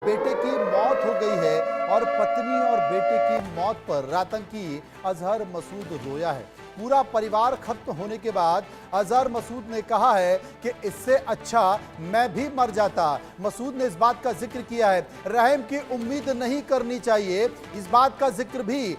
बेटे की मौत हो गई है और पत्नी और बेटे की मौत पर आतंकी अजहर मसूद रोया है। पूरा परिवार खत्म होने के बाद अजहर मसूद ने कहा है कि इससे अच्छा मैं भी मर जाता। मसूद ने इस बात का जिक्र किया है, रहम की उम्मीद नहीं करनी चाहिए, इस बात का जिक्र भी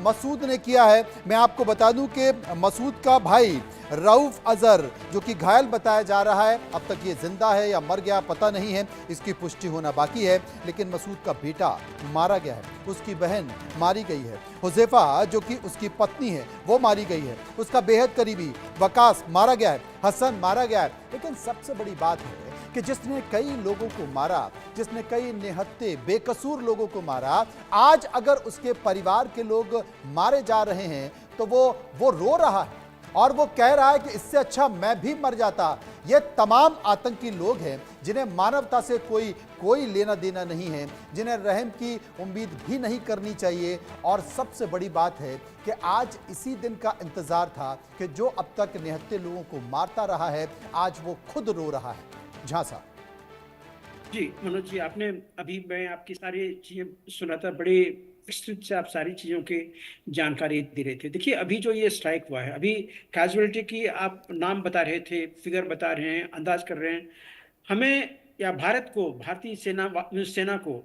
मसूद ने किया है। मैं आपको बता दूं कि मसूद का भाई रऊफ अजहर जो कि घायल बताया जा रहा है, अब तक ये जिंदा है या मर गया पता नहीं है, इसकी पुष्टि होना बाकी है। लेकिन मसूद का बेटा मारा गया है, उसकी बहन मारी गई है, हुज़ैफा जो कि उसकी पत्नी है वो मारी गई है, उसका बेहद करीबी वकास मारा गया है, हसन मारा गया है। लेकिन सबसे बड़ी बात है कि जिसने कई लोगों को मारा, जिसने कई निहत्थे बेकसूर लोगों को मारा, आज अगर उसके परिवार के लोग मारे जा रहे हैं तो वो रो रहा है और वो कह रहा है कि इससे अच्छा मैं भी मर जाता। ये तमाम आतंकी लोग हैं जिन्हें मानवता से कोई लेना देना नहीं है, जिन्हें रहम की उम्मीद भी नहीं करनी चाहिए। और सबसे बड़ी बात है कि आज इसी दिन का इंतजार था कि जो अब तक निहत्थे लोगों को मारता रहा है, आज वो खुद रो रहा है। झांसा जी मनोज जी, आपने अभी मैं आपकी सारी चीजें सुना था, बड़े विस्तृत से आप सारी चीजों की जानकारी दे रहे थे। देखिए, अभी जो ये स्ट्राइक हुआ है, अभी कैजुअलिटी की आप नाम बता रहे थे, फिगर बता रहे हैं, अंदाज कर रहे हैं। हमें या भारत को, भारतीय सेना को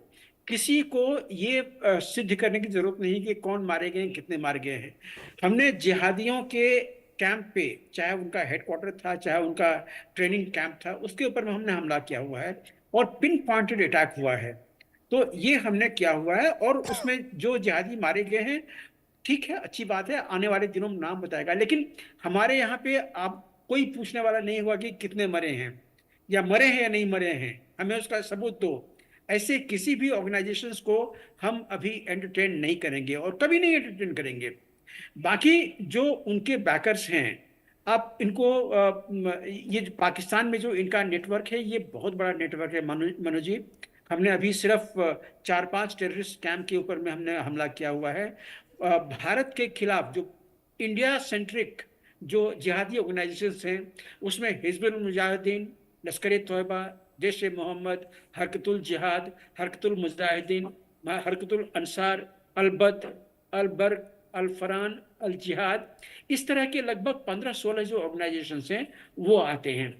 किसी को ये सिद्ध करने की जरूरत नहीं कि कौन मारे गए हैं, कितने मारे गए हैं। हमने जिहादियों के कैंप पे, चाहे उनका हेडक्वार्टर था, चाहे उनका ट्रेनिंग कैंप था, उसके ऊपर में हमने हमला किया हुआ है और पिन पॉइंटेड अटैक हुआ है। तो ये हमने किया हुआ है और उसमें जो जिहादी मारे गए हैं, ठीक है, अच्छी बात है, आने वाले दिनों में नाम बताएगा। लेकिन हमारे यहाँ पे आप कोई पूछने वाला नहीं हुआ कि कितने मरे हैं या मरे हैं या नहीं मरे हैं, हमें उसका सबूत दो। ऐसे किसी भी ऑर्गेनाइजेशंस को हम अभी एंटरटेन नहीं करेंगे और कभी नहीं एंटरटेन करेंगे। बाकी जो उनके बैकर्स हैं, आप इनको ये जो पाकिस्तान में जो इनका नेटवर्क है, ये बहुत बड़ा नेटवर्क है मनोज जी। हमने अभी सिर्फ 4-5 टेररिस्ट कैंप के ऊपर में हमने हमला किया हुआ है। भारत के खिलाफ जो इंडिया सेंट्रिक जो जिहादी ऑर्गेनाइजेशंस हैं, उसमें हिजबुल मुजाहिदीन, लश्कर ए तोयबा, जैश ए मोहम्मद, हरकतुल जिहाद, हरकतुल मुजाहिदीन, हरकतुल अंसार, अलबत, अलबर्क, अल फरान, अल जिहाद, इस तरह के लगभग 15-16 जो ऑर्गेनाइजेशंस हैं वो आते हैं।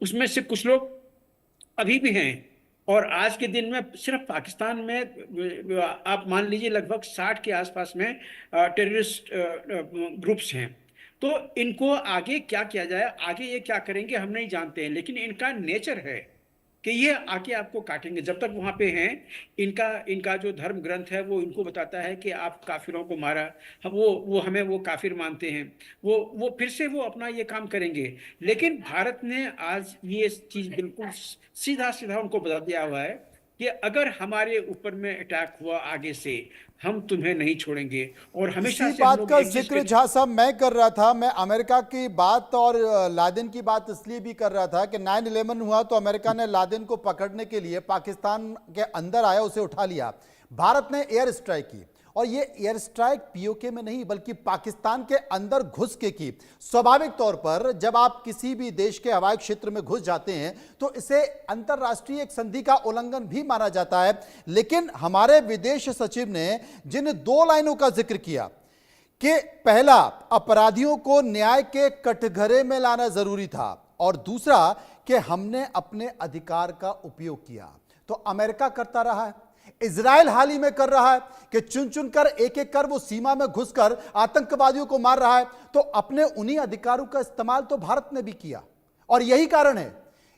उसमें से कुछ लोग अभी भी हैं और आज के दिन में सिर्फ पाकिस्तान में आप मान लीजिए लगभग 60 के आसपास में टेररिस्ट ग्रुप्स हैं। तो इनको आगे क्या किया जाए, आगे ये क्या करेंगे हम नहीं जानते हैं, लेकिन इनका नेचर है कि ये आके आपको काटेंगे। जब तक वहां पे हैं, इनका इनका जो धर्म ग्रंथ है वो इनको बताता है कि आप काफिरों को मारा, हम वो हमें वो काफिर मानते हैं, वो फिर से वो अपना ये काम करेंगे। लेकिन भारत ने आज ये चीज बिल्कुल सीधा सीधा उनको बता दिया हुआ है कि अगर हमारे ऊपर में अटैक हुआ आगे से, हम तुम्हें नहीं छोड़ेंगे। और हमेशा इसी से हम बात लोग का एक चीज जिक्र पे, झा साहब मैं कर रहा था। मैं अमेरिका की बात और लादेन की बात इसलिए भी कर रहा था कि 9/11 हुआ तो अमेरिका ने लादेन को पकड़ने के लिए पाकिस्तान के अंदर आया, उसे उठा लिया। भारत ने एयर स्ट्राइक की और ये एयर स्ट्राइक पीओके में नहीं बल्कि पाकिस्तान के अंदर घुस के की। स्वाभाविक तौर पर जब आप किसी भी देश के हवाई क्षेत्र में घुस जाते हैं तो इसे अंतरराष्ट्रीय एक संधि का उल्लंघन भी माना जाता है। लेकिन हमारे विदेश सचिव ने जिन 2 लाइनों का जिक्र किया कि पहला, अपराधियों को न्याय के कटघरे में लाना जरूरी था, और दूसरा कि हमने अपने अधिकार का उपयोग किया, तो अमेरिका करता रहा है, इजराइल हाल ही में कर रहा है कि चुन चुनकर एक एक कर वो सीमा में घुसकर आतंकवादियों को मार रहा है। तो अपने उन्हीं अधिकारों का इस्तेमाल तो भारत ने भी किया और यही कारण है,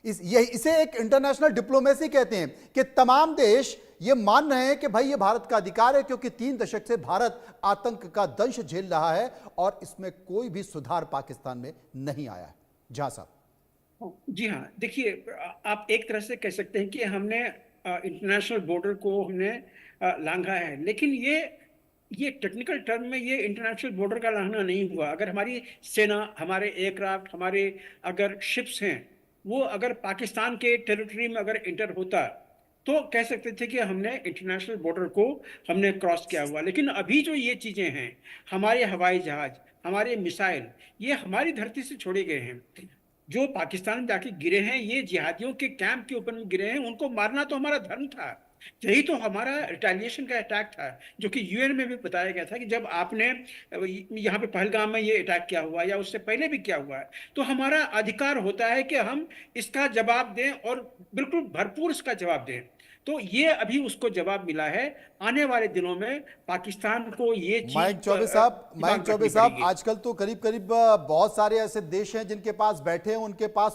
इसे एक इंटरनेशनल डिप्लोमेसी कहते हैं कि तमाम देश ये मान रहे हैं कि भाई ये भारत का अधिकार है, क्योंकि 3 दशक से भारत आतंक का दंश झेल रहा है और इसमें कोई भी सुधार पाकिस्तान में नहीं आया है। झा साहब जी हाँ, देखिए, आप एक तरह से कह सकते हैं कि हमने इंटरनेशनल बॉर्डर को हमने लांघा है। लेकिन ये टेक्निकल टर्म में ये इंटरनेशनल बॉर्डर का लांघना नहीं हुआ। अगर हमारी सेना, हमारे एयरक्राफ्ट, हमारे अगर शिप्स हैं, वो अगर पाकिस्तान के टेरिटरी में अगर इंटर होता तो कह सकते थे कि हमने इंटरनेशनल बॉर्डर को हमने क्रॉस किया हुआ। लेकिन अभी जो ये चीजें हैं, हमारे हवाई जहाज, हमारे मिसाइल, ये हमारी धरती से छोड़े गए हैं। जो पाकिस्तान में जाके गिरे हैं, ये जिहादियों के कैंप के ऊपर में गिरे हैं। उनको मारना तो हमारा धर्म था, यही तो हमारा रिटेलिएशन का अटैक था, जो कि यूएन में भी बताया गया था कि जब आपने यहाँ पे पहलगाम में ये अटैक किया हुआ या उससे पहले भी किया हुआ है, तो हमारा अधिकार होता है कि हम इसका जवाब दें और बिल्कुल भरपूर इसका जवाब दें। तो ये अभी उसको जवाब मिला है। आने वाले दिनों में पाकिस्तान को ये चीज मयंक दिमाग में चौबे रखनी साहब, पड़ेगी। आजकल तो करीब करीब बहुत सारे ऐसे देश हैं जिनके पास बैठे हैं, उनके पास